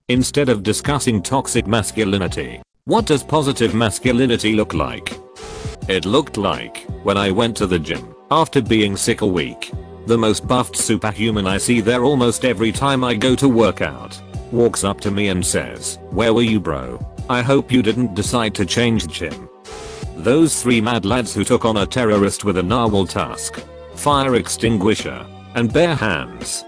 Instead of discussing toxic masculinity, what does positive masculinity look like? It looked like when I went to the gym after being sick a week. The most buffed superhuman I see there almost every time I go to work out walks up to me and says, "Where were you, bro? I hope you didn't decide to change gym." Those 3 mad lads who took on a terrorist with a narwhal tusk, fire extinguisher, and bare hands.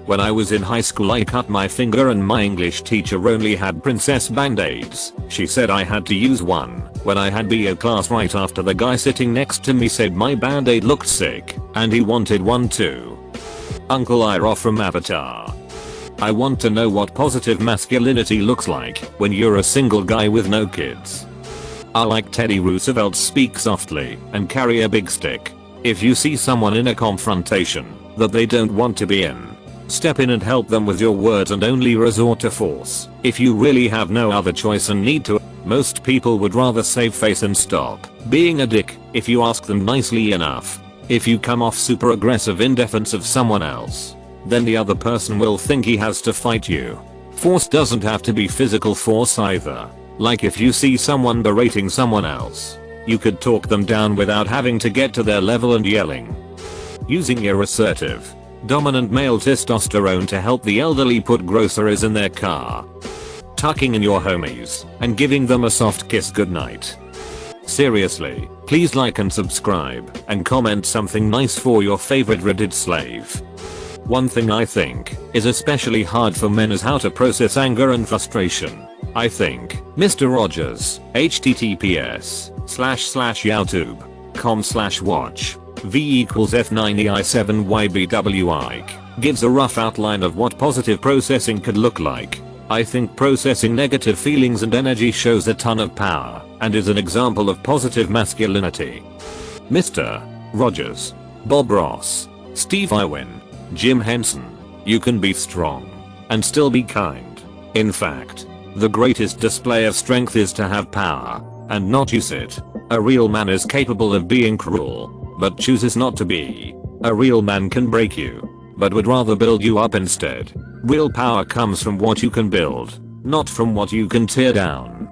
When I was in high school I cut my finger and my English teacher only had princess band-aids. She said I had to use one when I had BO class right after the guy sitting next to me said my band-aid looked sick and he wanted one too. Uncle Ira from Avatar. I want to know what positive masculinity looks like when you're a single guy with no kids. I like Teddy Roosevelt, speak softly and carry a big stick. If you see someone in a confrontation that they don't want to be in, step in and help them with your words and only resort to force if you really have no other choice and need to. Most people would rather save face and stop being a dick if you ask them nicely enough. If you come off super aggressive in defense of someone else, then the other person will think he has to fight you. Force doesn't have to be physical force either. Like if you see someone berating someone else, you could talk them down without having to get to their level and yelling. Using your assertive, dominant male testosterone to help the elderly put groceries in their car. Tucking in your homies and giving them a soft kiss goodnight. Seriously, please like and subscribe and comment something nice for your favorite Reddit slave. One thing I think is especially hard for men is how to process anger and frustration. I think Mr. Rogers, https://youtube.com/watch V equals F9EI7YBWI gives a rough outline of what positive processing could look like. I think processing negative feelings and energy shows a ton of power and is an example of positive masculinity. Mr. Rogers, Bob Ross, Steve Irwin, Jim Henson, you can be strong and still be kind. In fact, the greatest display of strength is to have power and not use it. A real man is capable of being cruel, but chooses not to be. A real man can break you, but would rather build you up instead. Real power comes from what you can build, not from what you can tear down.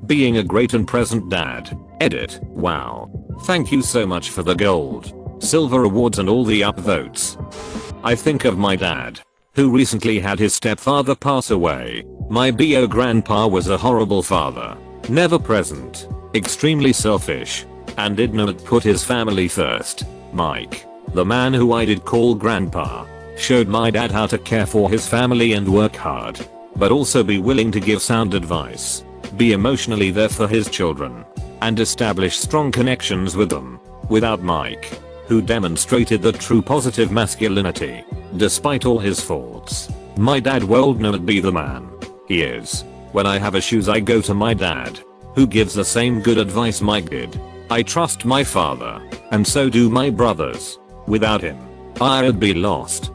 Being a great and present dad. Edit. Wow. Thank you so much for the gold, silver awards and all the upvotes. I think of my dad, who recently had his stepfather pass away. My bio grandpa was a horrible father, never present, extremely selfish, and did not put his family first. Mike, the man who I did call grandpa, showed my dad how to care for his family and work hard, but also be willing to give sound advice, be emotionally there for his children, and establish strong connections with them. Without Mike, who demonstrated the true positive masculinity, despite all his faults, my dad would not be the man he is. When I have issues I go to my dad, who gives the same good advice Mike did. I trust my father, and so do my brothers. Without him, I'd be lost.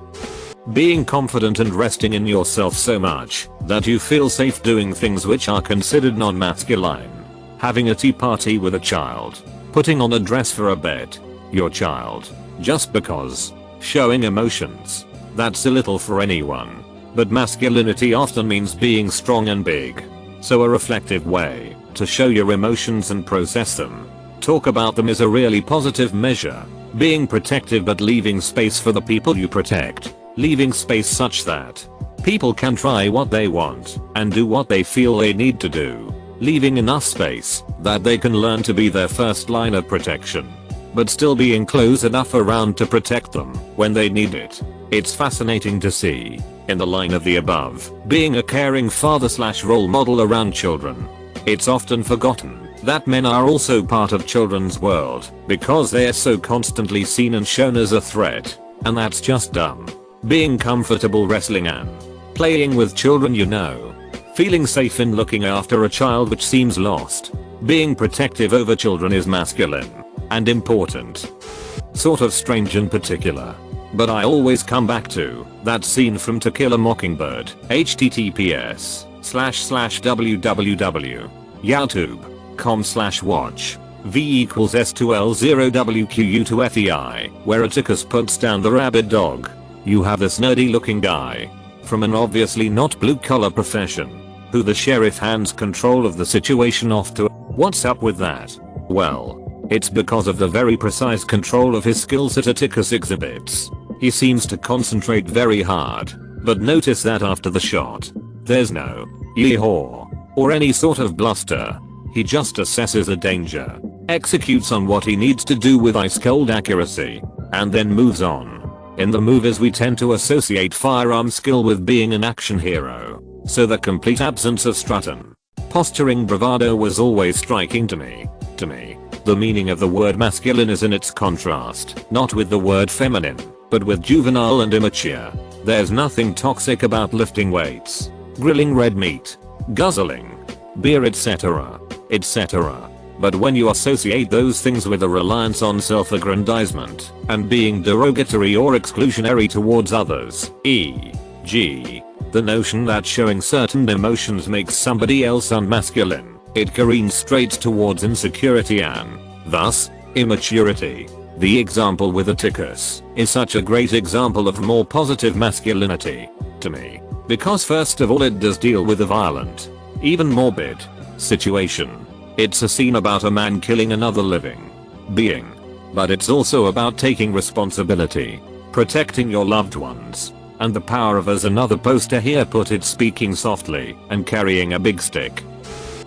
Being confident and resting in yourself so much that you feel safe doing things which are considered non-masculine. Having a tea party with a child. Putting on a dress for a bet. Your child. Just because. Showing emotions. That's a little for anyone. But masculinity often means being strong and big. So a reflective way to show your emotions and process them. Talk about them is a really positive measure. Being protective but leaving space for the people you protect. Leaving space such that people can try what they want and do what they feel they need to do. Leaving enough space that they can learn to be their first line of protection, but still being close enough around to protect them when they need it. It's fascinating to see, in the line of the above, being a caring father/role model around children. It's often forgotten that men are also part of children's world because they are so constantly seen and shown as a threat, and that's just dumb. Being comfortable wrestling and playing with children, feeling safe in looking after a child which seems lost. Being protective over children is masculine and important. Sort of strange and particular, but I always come back to that scene from To Kill a Mockingbird. https://www.youtube.com/watch V equals S2L0WQU2FEI, where Atticus puts down the rabid dog. You have this nerdy looking guy from an obviously not blue collar profession, who the sheriff hands control of the situation off to. What's up with that? Well, it's because of the very precise control of his skills that Atticus exhibits. He seems to concentrate very hard, but notice that after the shot, there's no yee-haw or any sort of bluster. He just assesses the danger, executes on what he needs to do with ice cold accuracy, and then moves on. In the movies we tend to associate firearm skill with being an action hero, so the complete absence of strutting, posturing bravado was always striking to me. The meaning of the word masculine is in its contrast, not with the word feminine, but with juvenile and immature. There's nothing toxic about lifting weights, grilling red meat, guzzling beer, etc. But when you associate those things with a reliance on self-aggrandizement and being derogatory or exclusionary towards others, e.g., the notion that showing certain emotions makes somebody else unmasculine, it careens straight towards insecurity and, thus, immaturity. The example with Atticus is such a great example of more positive masculinity to me, because first of all it does deal with a violent, even morbid, situation. It's a scene about a man killing another living being. But it's also about taking responsibility, protecting your loved ones, and the power of, as another poster here put it, speaking softly and carrying a big stick.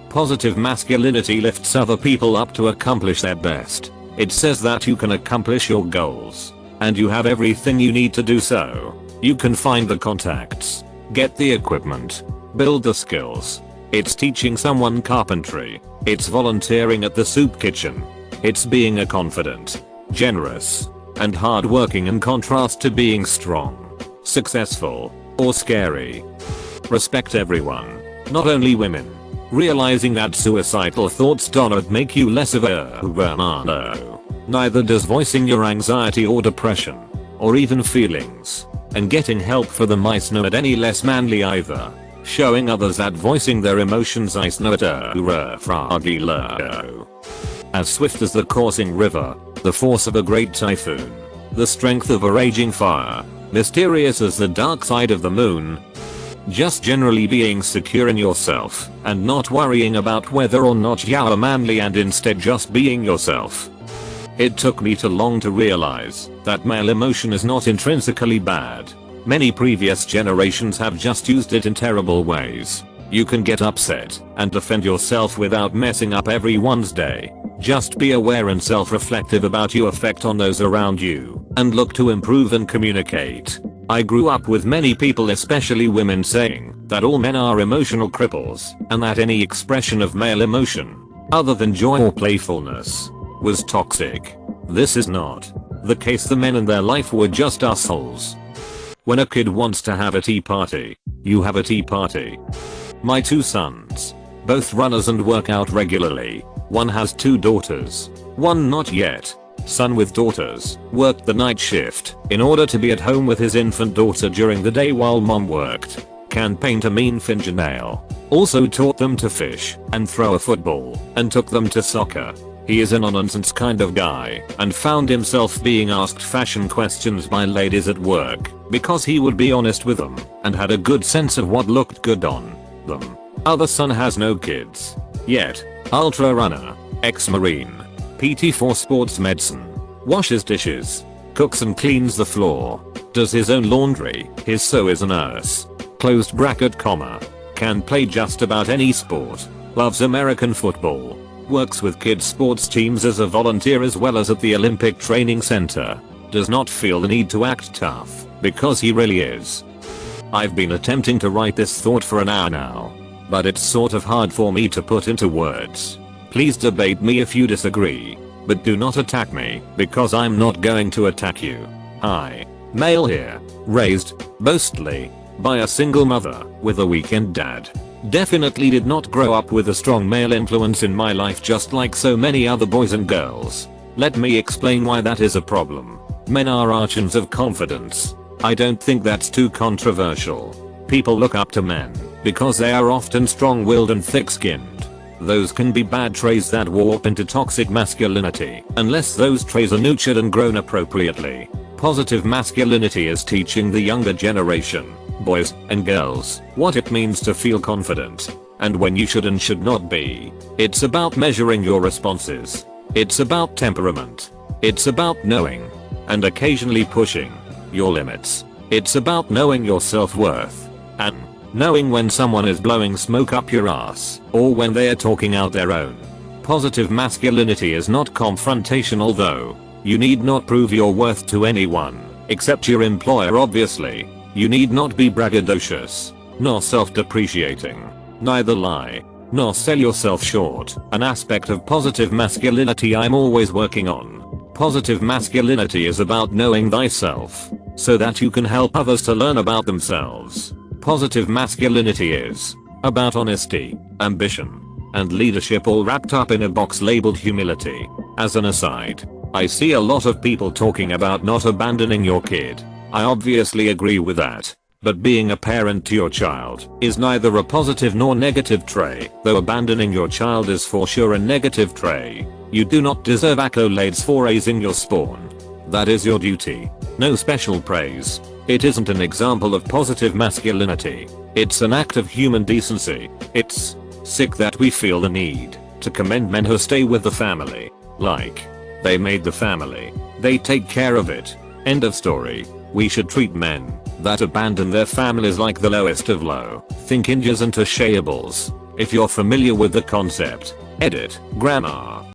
Positive masculinity lifts other people up to accomplish their best. It says that you can accomplish your goals, and you have everything you need to do so. You can find the contacts, get the equipment, build the skills. It's teaching someone carpentry. It's volunteering at the soup kitchen. It's being a confident, generous, and hardworking in contrast to being strong, successful, or scary. Respect everyone, not only women. Realizing that suicidal thoughts don't make you less of a no. Neither does voicing your anxiety or depression, or even feelings, and getting help for them not any less manly either. Showing others that voicing their emotions is not as swift as the coursing river, the force of a great typhoon, the strength of a raging fire, mysterious as the dark side of the moon. Just generally being secure in yourself and not worrying about whether or not you're manly, and instead just being yourself. It took me too long to realize that male emotion is not intrinsically bad. Many previous generations have just used it in terrible ways. You can get upset and defend yourself without messing up everyone's day. Just be aware and self-reflective about your effect on those around you, and look to improve and communicate. I grew up with many people, especially women, saying that all men are emotional cripples, and that any expression of male emotion, other than joy or playfulness, was toxic. This is not the case. The men in their life were just assholes. When a kid wants to have a tea party, you have a tea party. My 2 sons, both runners and work out regularly. One has 2 daughters, one not yet. Son with daughters worked the night shift in order to be at home with his infant daughter during the day while mom worked. Can paint a mean fingernail. Also taught them to fish and throw a football, and took them to soccer. He is a no-nonsense kind of guy, and found himself being asked fashion questions by ladies at work because he would be honest with them and had a good sense of what looked good on them. Other son has no kids yet. Ultra runner, ex-marine, PT for sports medicine, washes dishes, cooks and cleans the floor, does his own laundry, his sew is a nurse, closed bracket comma, can play just about any sport, loves American football, works with kids sports teams as a volunteer as well as at the Olympic Training Center, does not feel the need to act tough, because he really is. I've been attempting to write this thought for an hour now, but it's sort of hard for me to put into words. Please debate me if you disagree, but do not attack me, because I'm not going to attack you. Hi, male here, raised, mostly, by a single mother with a weekend dad. Definitely did not grow up with a strong male influence in my life, just like so many other boys and girls. Let me explain why that is a problem. Men are archons of confidence. I don't think that's too controversial. People look up to men because they are often strong-willed and thick-skinned. Those can be bad traits that warp into toxic masculinity unless those traits are nurtured and grown appropriately. Positive masculinity is teaching the younger generation boys and girls, what it means to feel confident, and when you should and should not be. It's about measuring your responses. It's about temperament. It's about knowing, and occasionally pushing, your limits. It's about knowing your self-worth, and knowing when someone is blowing smoke up your ass, or when they are talking out their own. Positive masculinity is not confrontational though. You need not prove your worth to anyone, except your employer obviously. You need not be braggadocious, nor self-depreciating. Neither lie, nor sell yourself short. An aspect of positive masculinity I'm always working on. Positive masculinity is about knowing thyself, so that you can help others to learn about themselves. Positive masculinity is about honesty, ambition, and leadership all wrapped up in a box labeled humility. As an aside, I see a lot of people talking about not abandoning your kid. I obviously agree with that. But being a parent to your child is neither a positive nor negative trait, though abandoning your child is for sure a negative trait. You do not deserve accolades for raising your spawn. That is your duty. No special praise. It isn't an example of positive masculinity. It's an act of human decency. It's sick that we feel the need to commend men who stay with the family. Like, they made the family. They take care of it. End of story. We should treat men that abandon their families like the lowest of low. Think injures and touchables. If you're familiar with the concept. Edit. Grammar.